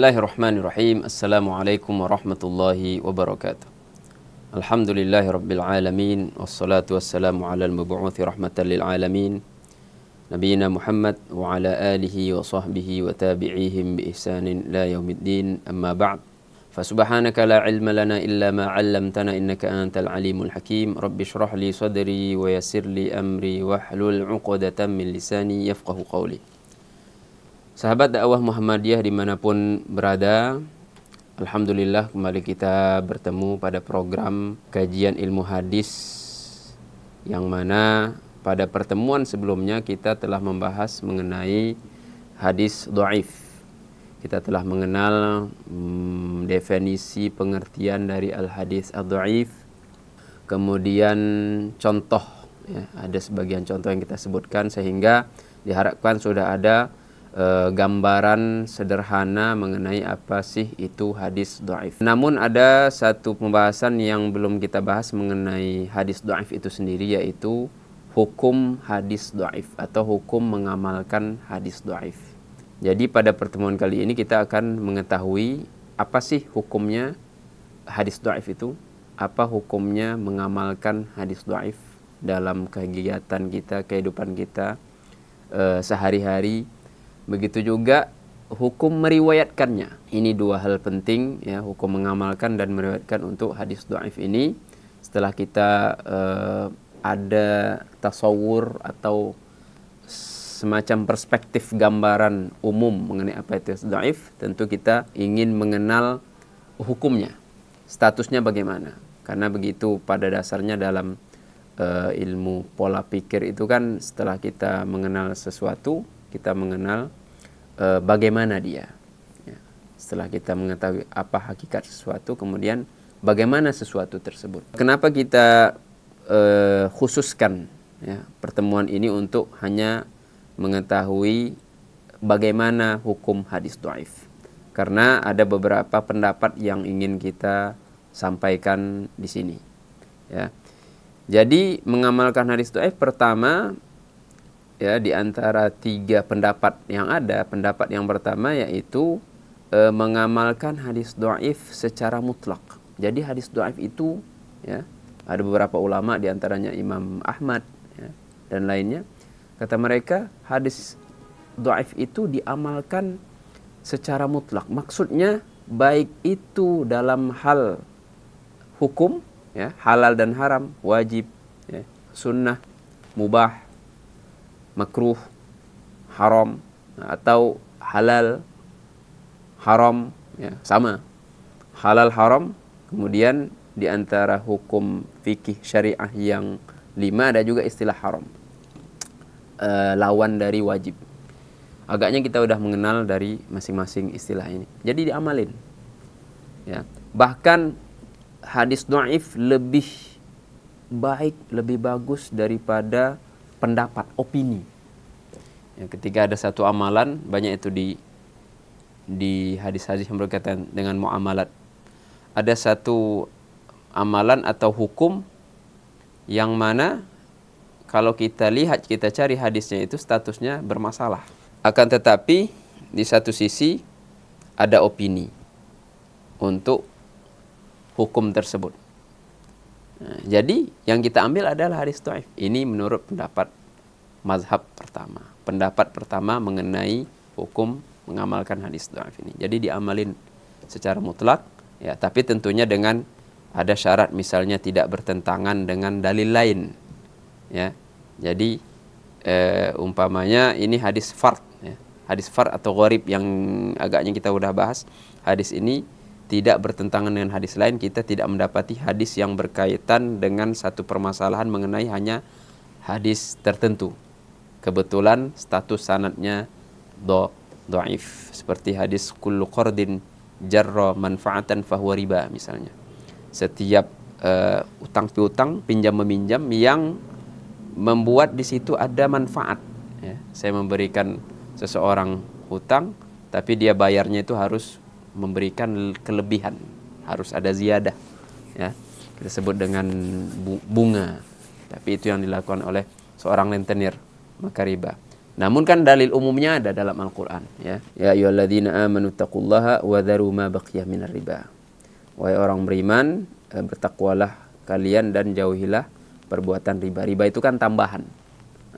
Bismillahirrahmanirrahim. Assalamualaikum warahmatullahi wabarakatuh. Alhamdulillahi rabbil alamin. Wassalatu wassalamu ala al-mabu'uthi rahmatan lil alamin, Nabiina Muhammad wa ala alihi wa sahbihi wa tabi'ihim bi ihsanin la yaumiddin. Amma ba'd. Fasubhanaka la ilma lana illa ma 'allamtana innaka antal alimul hakim. Rabbi shrah li sadri wa yassir li amri wahlul 'uqdatam min lisani yafqahu qawli. Sahabat dakwah Muhammadiyah dimanapun berada, alhamdulillah kembali kita bertemu pada program kajian ilmu hadis, yang mana pada pertemuan sebelumnya kita telah membahas mengenai hadis dhaif. Kita telah mengenal definisi pengertian dari al-hadis ad-dhaif, kemudian contoh, ya, ada sebagian contoh yang kita sebutkan sehingga diharapkan sudah ada gambaran sederhana mengenai apa sih itu hadis dhaif. Namun ada satu pembahasan yang belum kita bahas mengenai hadis dhaif itu sendiri, yaitu hukum hadis dhaif atau hukum mengamalkan hadis dhaif. Jadi pada pertemuan kali ini kita akan mengetahui apa sih hukumnya hadis dhaif itu, apa hukumnya mengamalkan hadis dhaif dalam kegiatan kita, kehidupan kita sehari-hari. Begitu juga hukum meriwayatkannya. Ini dua hal penting, ya, hukum mengamalkan dan meriwayatkan untuk hadis dhaif ini. Setelah kita ada tasawur atau semacam perspektif gambaran umum mengenai apa itu hadis dhaif, tentu kita ingin mengenal hukumnya, statusnya bagaimana. Karena begitu pada dasarnya dalam ilmu pola pikir itu kan, setelah kita mengenal sesuatu, kita mengenal bagaimana dia, ya. Setelah kita mengetahui apa hakikat sesuatu, kemudian bagaimana sesuatu tersebut. Kenapa kita khususkan, ya, pertemuan ini untuk hanya mengetahui bagaimana hukum hadis dhaif? Karena ada beberapa pendapat yang ingin kita sampaikan di sini, ya. Jadi mengamalkan hadis dhaif, pertama, ya, di antara tiga pendapat yang ada, pendapat yang pertama yaitu mengamalkan hadis dhaif secara mutlak. Jadi hadis dhaif itu, ya, ada beberapa ulama di antaranya Imam Ahmad, ya, dan lainnya, kata mereka hadis dhaif itu diamalkan secara mutlak. Maksudnya baik itu dalam hal hukum, ya, halal dan haram, wajib, ya, sunnah, mubah, makruh, haram, atau halal, haram, ya, sama. Halal, haram, kemudian di antara hukum fikih syariah yang 5 ada juga istilah haram, lawan dari wajib. Agaknya kita udah mengenal dari masing-masing istilah ini. Jadi diamalin, ya. Bahkan hadis dhaif lebih baik, lebih bagus daripada pendapat, opini. Ya, ketika ada satu amalan, banyak itu di hadis-hadis yang berkaitan dengan muamalat. Ada satu amalan atau hukum yang mana kalau kita lihat, kita cari hadisnya itu statusnya bermasalah. Akan tetapi di satu sisi ada opini untuk hukum tersebut. Nah, jadi yang kita ambil adalah hadis dhaif. Ini menurut pendapat mazhab pertama. Pendapat pertama mengenai hukum mengamalkan hadis dhaif ini. Jadi diamalin secara mutlak, ya, tapi tentunya dengan ada syarat, misalnya tidak bertentangan dengan dalil lain, ya. Jadi umpamanya ini hadis fard, ya. Hadis fard atau gharib yang agaknya kita udah bahas. Hadis ini tidak bertentangan dengan hadis lain, kita tidak mendapati hadis yang berkaitan dengan satu permasalahan mengenai hanya hadis tertentu. Kebetulan status sanadnya dhaif, seperti hadis kullu qardin jarra manfaatan fahuwa riba misalnya. Setiap utang piutang, pinjam meminjam yang membuat di situ ada manfaat, ya. Saya memberikan seseorang hutang, tapi dia bayarnya itu harus memberikan kelebihan, harus ada ziyadah, ya, kita sebut dengan bunga, tapi itu yang dilakukan oleh seorang rentenir, maka riba. Namun kan dalil umumnya ada dalam Al-Quran. Ya ayyuhalladzina amanu taqullaha wa dharu ma baqiya minar riba. Wahai orang beriman, bertakwalah kalian dan jauhilah perbuatan riba. Riba itu kan tambahan.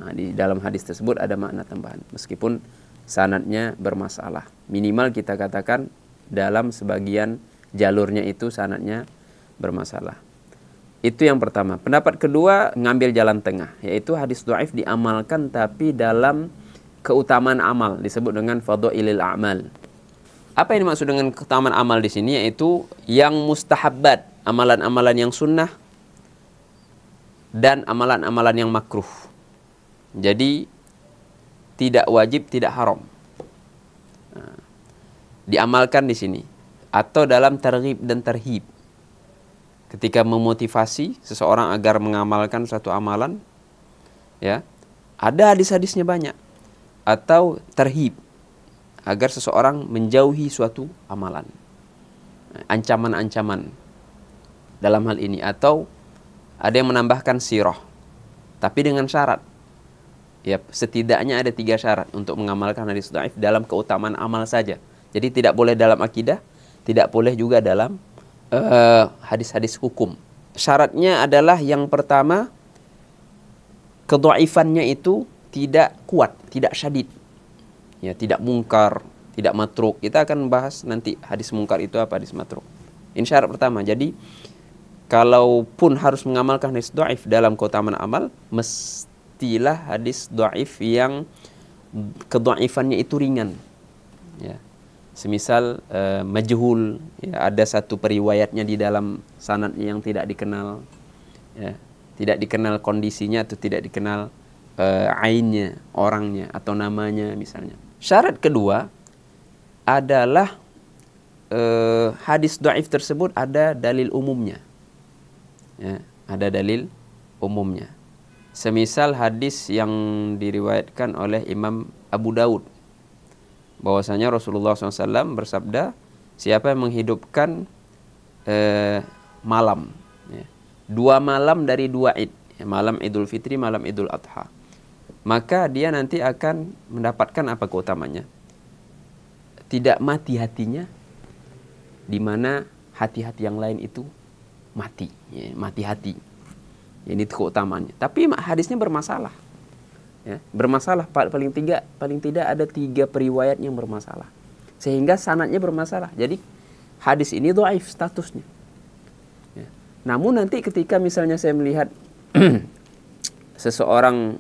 Nah, di dalam hadis tersebut ada makna tambahan. Meskipun sanadnya bermasalah. Minimal kita katakan dalam sebagian jalurnya itu sanadnya bermasalah. Itu yang pertama. Pendapat kedua ngambil jalan tengah, yaitu hadis dhaif diamalkan tapi dalam keutamaan amal, disebut dengan fadhailil a'mal. Apa yang dimaksud dengan keutamaan amal di sini? Yaitu yang mustahabbat, amalan-amalan yang sunnah dan amalan-amalan yang makruh. Jadi tidak wajib, tidak haram. Nah, diamalkan di sini atau dalam targhib dan tarhib. Ketika memotivasi seseorang agar mengamalkan suatu amalan, ya, ada hadis-hadisnya banyak. Atau tarhib, agar seseorang menjauhi suatu amalan. Ancaman-ancaman dalam hal ini. Atau ada yang menambahkan sirah, tapi dengan syarat. Ya, setidaknya ada 3 syarat untuk mengamalkan hadis dhaif dalam keutamaan amal saja. Jadi tidak boleh dalam akidah, tidak boleh juga dalam hadis-hadis hukum. Syaratnya adalah yang pertama, kedhaifannya itu tidak kuat, tidak syadid. Ya, tidak mungkar, tidak matruk. Kita akan bahas nanti hadis mungkar itu apa, hadis matruk. Ini syarat pertama. Jadi kalaupun harus mengamalkan hadis dhaif dalam keutamaan amal, mestilah hadis dhaif yang kedhaifannya itu ringan. Ya. Semisal majhul, ya, ada satu periwayatnya di dalam sanadnya yang tidak dikenal, ya, tidak dikenal kondisinya atau tidak dikenal ainnya, orangnya atau namanya misalnya. Syarat kedua adalah hadis dhaif tersebut ada dalil umumnya, ya, ada dalil umumnya. Semisal hadis yang diriwayatkan oleh Imam Abu Daud, bahwasanya Rasulullah SAW bersabda, siapa yang menghidupkan malam, ya, 2 malam dari 2 id, ya, malam Idul Fitri, malam Idul Adha, maka dia nanti akan mendapatkan apa keutamanya? Tidak mati hatinya, di mana hati-hati yang lain itu mati, ya, mati hati. Ini keutamaannya. Tapi hadisnya bermasalah. Ya, bermasalah, paling tidak ada 3 periwayat yang bermasalah, sehingga sanadnya bermasalah. Jadi hadis ini dhaif statusnya, ya. Namun nanti ketika misalnya saya melihat seseorang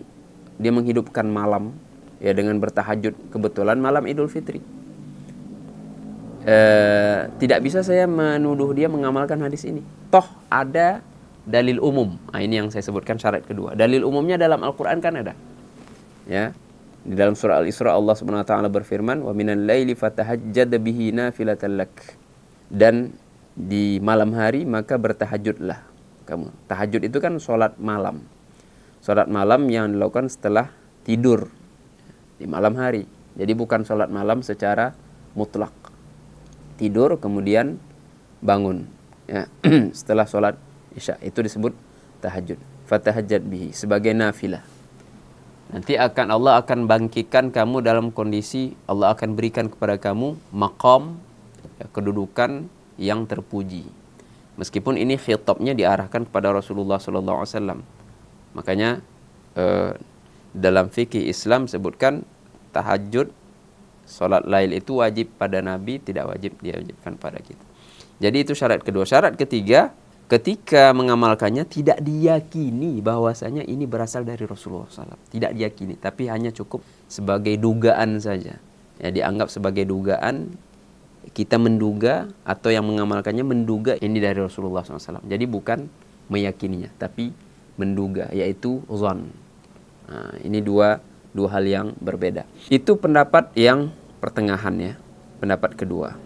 dia menghidupkan malam, ya, dengan bertahajud, kebetulan malam Idul Fitri, tidak bisa saya menuduh dia mengamalkan hadis ini. Toh ada dalil umum. Nah, ini yang saya sebutkan syarat kedua. Dalil umumnya dalam Al-Quran kan ada. Ya, di dalam surah Al-Isra Allah Subhanahu wa taala berfirman, "Wa minal laili fatahajjad bihi nafilatan lak." Dan di malam hari maka bertahajudlah kamu. Tahajud itu kan salat malam. Salat malam yang dilakukan setelah tidur di malam hari. Jadi bukan salat malam secara mutlak. Tidur kemudian bangun, ya, setelah salat Isya, itu disebut tahajud. Fatahajjad bihi sebagai nafilah. Nanti Allah akan bangkitkan kamu dalam kondisi, Allah akan berikan kepada kamu maqam, ya, kedudukan yang terpuji. Meskipun ini khitabnya diarahkan kepada Rasulullah SAW. Makanya dalam fikih Islam sebutkan tahajud, salat lail itu wajib pada Nabi, tidak wajib diwajibkan pada kita. Jadi itu syarat kedua. Syarat ketiga, ketika mengamalkannya tidak diyakini bahwasanya ini berasal dari Rasulullah SAW. Tidak diyakini, tapi hanya cukup sebagai dugaan saja. Ya, dianggap sebagai dugaan, kita menduga atau yang mengamalkannya menduga ini dari Rasulullah SAW. Jadi bukan meyakininya, tapi menduga, yaitu zon. Nah, ini dua hal yang berbeda. Itu pendapat yang pertengahan, ya, pendapat kedua.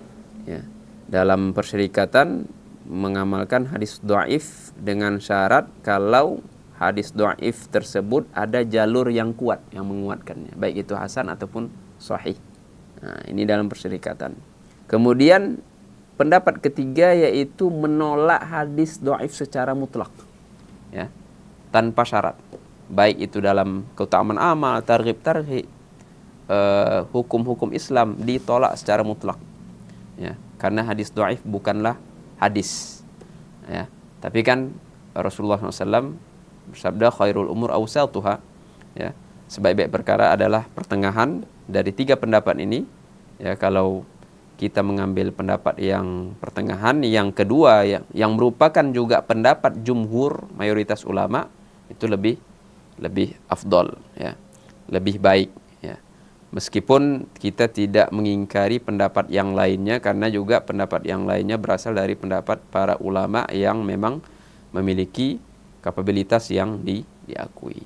Ya. Dalam persyarikatan mengamalkan hadis dhaif dengan syarat kalau hadis dhaif tersebut ada jalur yang kuat yang menguatkannya, baik itu hasan ataupun sahih. Nah, ini dalam persyarikatan. Kemudian pendapat ketiga yaitu menolak hadis dhaif secara mutlak, ya, tanpa syarat, baik itu dalam keutamaan amal, targhib tarhib, hukum-hukum Islam ditolak secara mutlak, ya, karena hadis dhaif bukanlah hadis, ya. Tapi kan Rasulullah SAW bersabda khairul umur awsatuha, ya, sebaik-baik perkara adalah pertengahan dari 3 pendapat ini, ya. Kalau kita mengambil pendapat yang pertengahan, yang kedua yang merupakan juga pendapat jumhur mayoritas ulama, itu lebih afdol, ya, lebih baik, ya. Meskipun kita tidak mengingkari pendapat yang lainnya, karena juga pendapat yang lainnya berasal dari pendapat para ulama yang memang memiliki kapabilitas yang diakui.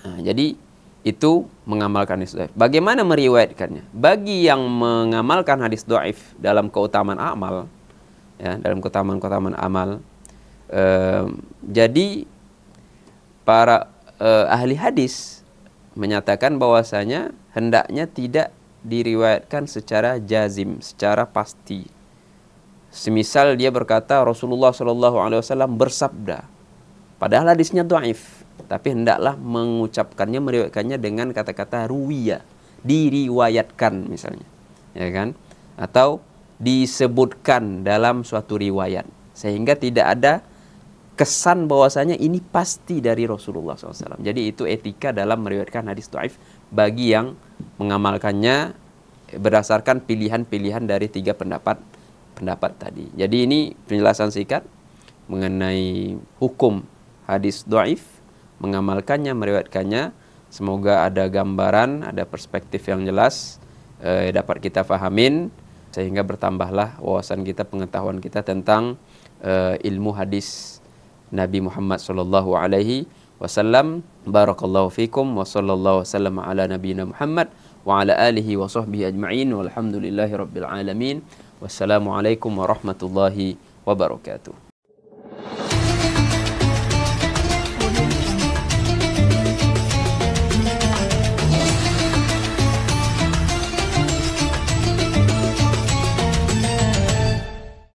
Nah, jadi itu mengamalkan hadis dhaif. Bagaimana meriwayatkannya? Bagi yang mengamalkan hadis dhaif dalam keutamaan amal, ya, dalam keutamaan amal, jadi para ahli hadis menyatakan bahwasanya hendaknya tidak diriwayatkan secara jazim, secara pasti. Semisal dia berkata Rasulullah SAW bersabda, padahal hadisnya dhaif, tapi hendaklah mengucapkannya, meriwayatkannya dengan kata-kata ruwiya, diriwayatkan misalnya, ya kan? Atau disebutkan dalam suatu riwayat, sehingga tidak ada kesan bahwasanya ini pasti dari Rasulullah SAW. Jadi itu etika dalam meriwayatkan hadis dhaif bagi yang mengamalkannya berdasarkan pilihan-pilihan dari 3 pendapat tadi. Jadi ini penjelasan singkat mengenai hukum hadis dhaif, mengamalkannya, meriwayatkannya. Semoga ada gambaran, ada perspektif yang jelas, dapat kita fahamin, sehingga bertambahlah wawasan kita, pengetahuan kita tentang ilmu hadis Nabi Muhammad sallallahu alaihi wasallam. Barakallahu fikum wa sallallahu wasallam ala nabiyina Muhammad wa ala alihi wa sahbihi ajma'in walhamdulillahi rabbil alamin. Wassalamualaikum warahmatullahi wabarakatuh.